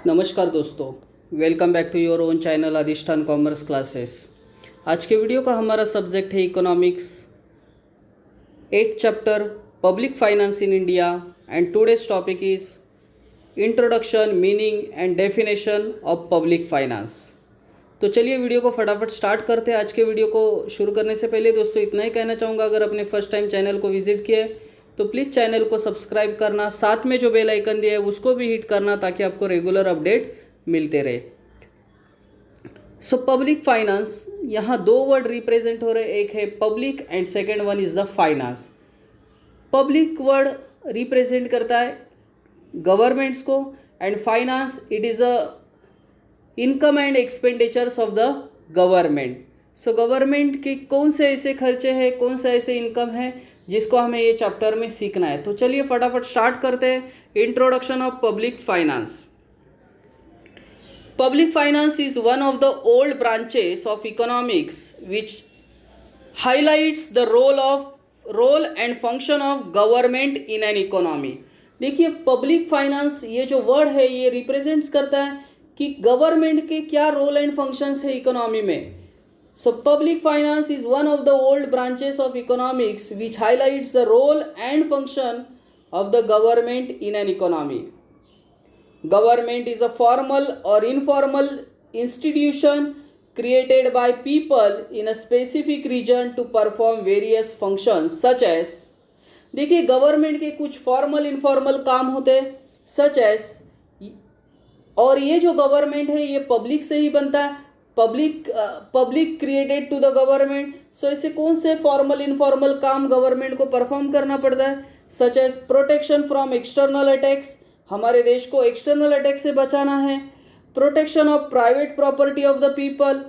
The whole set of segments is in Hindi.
नमस्कार दोस्तों, welcome back to your own channel Adhishthan commerce classes. आज के वीडियो का हमारा सब्जेक्ट है economics 8th chapter public finance in India and today's topic is introduction, meaning and definition of public finance. तो चलिए वीडियो को फटाफट स्टार्ट करते हैं। आज के वीडियो को शुरू करने से पहले दोस्तों इतना ही कहना चाहूँगा, अगर आपने फर्स्ट टाइम चैनल को विजिट किया है तो प्लीज़ चैनल को सब्सक्राइब करना, साथ में जो बेल आइकन दिया है उसको भी हिट करना ताकि आपको रेगुलर अपडेट मिलते रहे। सो पब्लिक फाइनेंस, यहाँ दो वर्ड रिप्रेजेंट हो रहे, एक है public and second one is the finance. Public word represent करता है गवर्नमेंट्स को and finance it is a income and expenditures of the government. So government के कौन से ऐसे खर्चे हैं, कौन से ऐसे इनकम है जिसको हमें ये चैप्टर में सीखना है। तो चलिए फटाफट स्टार्ट करते हैं। Introduction of public finance. Public finance is one of the old branches of economics which highlights the role and function of government in an economy। देखिए पब्लिक फाइनेंस ये जो वर्ड है ये रिप्रेजेंट्स करता है कि गवर्नमेंट के क्या रोल एंड फंक्शंस है इकोनॉमी में। So public finance is one of the old branches of economics which highlights the role and function of the government in an economy. Government is a formal or informal institution created by people in a specific region to perform various functions such as, देखिए गवर्नमेंट के कुछ फॉर्मल इनफॉर्मल काम होते हैं सच एज, और ये जो गवर्नमेंट है ये पब्लिक से ही बनता है। Public created to the government. So ऐसे कौन से फॉर्मल इनफॉर्मल काम गवर्नमेंट को परफॉर्म करना पड़ता है, such as protection from external attacks, हमारे देश को एक्सटर्नल अटैक से बचाना है। Protection of private property of the people,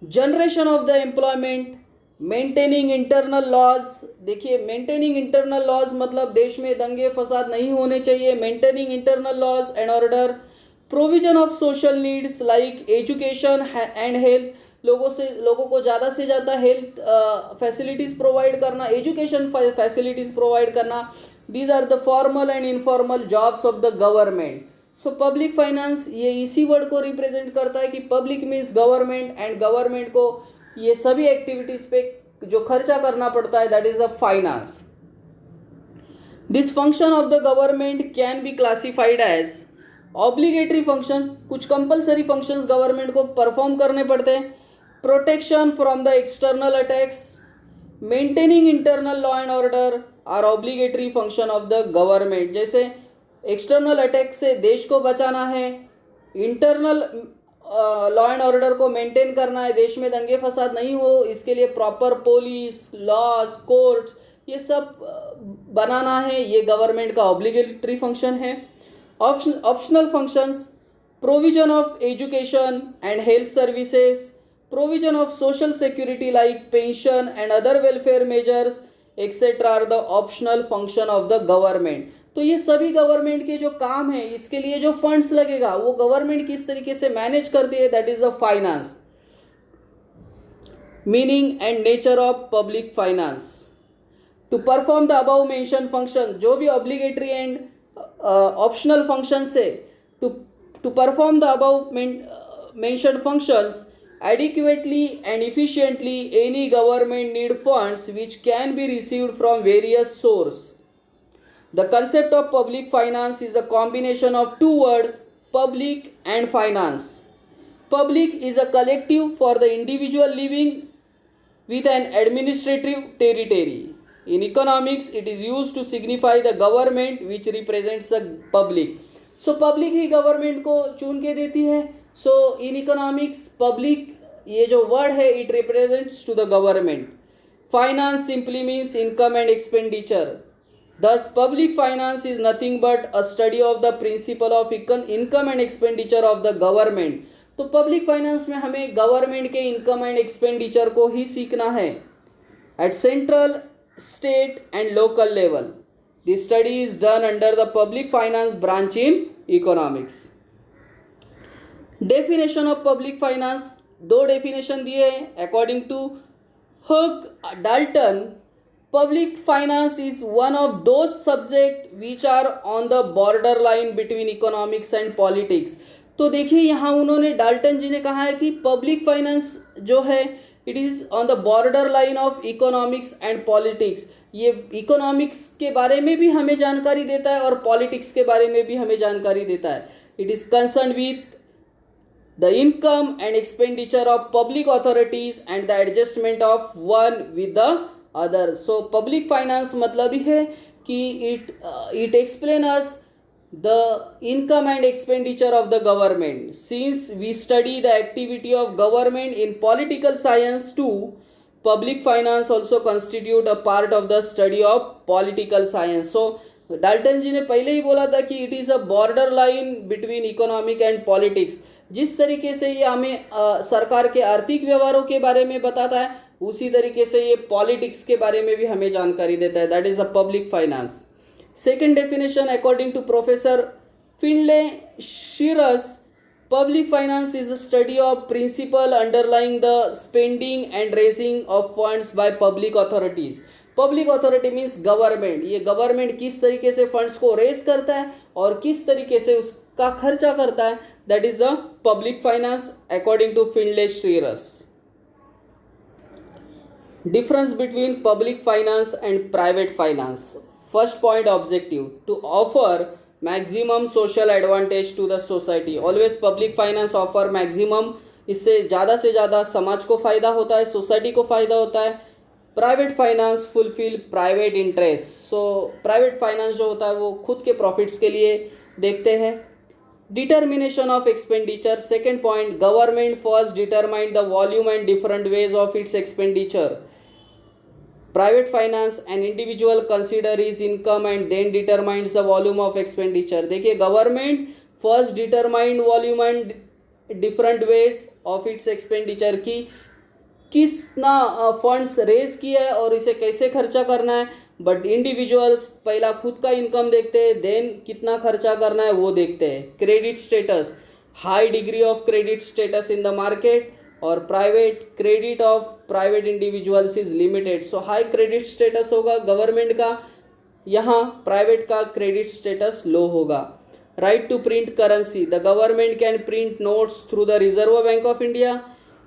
generation of the employment, maintaining internal laws. देखिए मेंटेनिंग इंटरनल लॉज मतलब देश में दंगे फसाद नहीं होने चाहिए। Maintaining internal laws and order. Provision of social needs like education and health, लोगों को ज़्यादा से ज़्यादा हेल्थ फैसिलिटीज़ प्रोवाइड करना, एजुकेशन फैसिलिटीज़ प्रोवाइड करना। These are the formal and informal jobs of the government. So public finance ये इसी वर्ड को रिप्रेजेंट करता है कि public means government and government को ये सभी एक्टिविटीज़ पे जो खर्चा करना पड़ता है that is the finance. This function of the government can be classified as obligatory function, कुछ कंपलसरी फंक्शंस गवर्नमेंट को परफॉर्म करने पड़ते हैं। Protection from the external attacks, maintaining internal law and order are obligatory function of the government. जैसे एक्सटर्नल अटैक से देश को बचाना है, इंटरनल लॉ एंड ऑर्डर को मेंटेन करना है, देश में दंगे फसाद नहीं हो इसके लिए प्रॉपर पुलिस, लॉज, कोर्ट्स ये सब बनाना है, ये गवर्नमेंट का ऑब्लिगेटरी फंक्शन है। Optional functions, provision of education and health services, provision of social security like pension and other welfare measures etc are the optional function of the government। तो ये सभी गवर्नमेंट के जो काम है इसके लिए जो फंड्स लगेगा वो गवर्नमेंट किस तरीके से मैनेज करती है that is the finance. Meaning and nature of public finance. To perform the above mention function, जो भी ऑब्लिगेटरी एंड ऑप्शनल फंक्शन से to perform the above mention functions adequately and efficiently any government need funds which can be received from various sources. The concept of public finance is a combination of two words, public and finance. Public is a collective for the individual living with an administrative territory. In economics it is used to signify the government which represents the public. So public he government को चुन के देती है। सो इन इकोनॉमिक्स पब्लिक ये जो वर्ड है it represents to the government. Finance simply means income and expenditure. Thus public finance is nothing but a study of the principle of income and expenditure of the government. तो पब्लिक फाइनेंस में हमें गवर्नमेंट के इनकम एंड एक्सपेंडिचर को ही सीखना है at central, state and local level. This study is done under the public finance branch in economics. Definition of public finance, दो डेफिनेशन दिए हैं according to Hugh Dalton. Public finance is one of those subject which are on the border line between economics and politics. तो देखिए यहाँ उन्होंने डाल्टन जी ने कहा है कि पब्लिक फाइनेंस जो है it is on the border line of economics and politics. ये इकोनॉमिक्स के बारे में भी हमें जानकारी देता है और पॉलिटिक्स के बारे में भी हमें जानकारी देता है। It is concern with the income and expenditure of public authorities and the adjustment of one with the other. So public finance मतलब ही है कि it explain us the income and expenditure of the government. Since we study the activity of government in political science too, public finance also constitute a part of the study of political science. So Dalton ji ने पहले ही बोला था कि it is a border line between economic and politics. जिस तरीके से ये हमें सरकार के आर्थिक व्यवहारों के बारे में बताता है उसी तरीके से ये पॉलिटिक्स के बारे में भी हमें जानकारी देता है। That is a public finance. Second definition according to professor Findlay Shirras, public finance is a study of principle underlying the spending and raising of funds by public authorities. Public authority means government. ये गवर्नमेंट किस तरीके से फंड्स को रेस करता है और किस तरीके से उसका खर्चा करता है, that is the public finance according to Findlay Shirras. Difference between public finance and private finance. First point objective to offer maximum social advantage to the society. Always public finance offer maximum, इससे ज़्यादा से ज़्यादा समाज को फ़ायदा होता है, सोसाइटी को फ़ायदा होता है। Private finance fulfil private interest. So private finance जो होता है वो खुद के प्रॉफिट्स के लिए देखते हैं। Determination of expenditure. Second point, government first determine the volume and different ways of its expenditure. Private finance, an individual consider his income and then determines the volume of expenditure. देखिए government first determined volume and different ways of its expenditure की कितना फंड्स रेज किया है और इसे कैसे खर्चा करना है, बट इंडिविजुअल्स पहला खुद का इनकम देखते हैं, देन कितना खर्चा करना है वो देखते हैं। Credit status, high degree of credit status in the market, और private credit of private individuals is limited. So high credit status होगा गवर्नमेंट का, यहाँ प्राइवेट का क्रेडिट स्टेटस लो होगा। Right to print currency, the government can print notes through the Reserve Bank of India,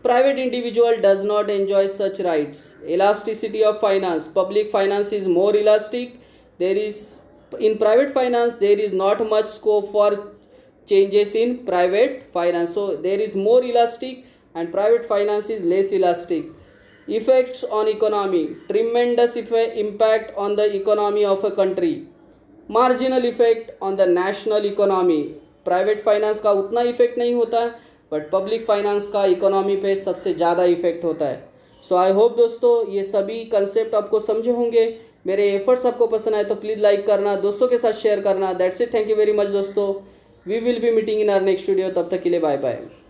private individual does not enjoy such rights. Elasticity of finance, public finance is more elastic, there is in private finance there is not much scope for changes in private finance, so there is more elastic and private finance is less elastic. Effects on economy, tremendous impact on the economy of a country, marginal effect on the national economy. Private finance का उतना इफेक्ट नहीं होता है बट पब्लिक फाइनेंस का इकोनॉमी पे सबसे ज़्यादा इफेक्ट होता है। सो आई होप दोस्तों ये सभी कंसेप्ट आपको समझे होंगे। मेरे एफर्ट्स आपको पसंद आए तो प्लीज़ लाइक करना, दोस्तों के साथ शेयर करना। That's it, thank you very much दोस्तों। We will be meeting in our next video, तब तक के लिए बाय बाय।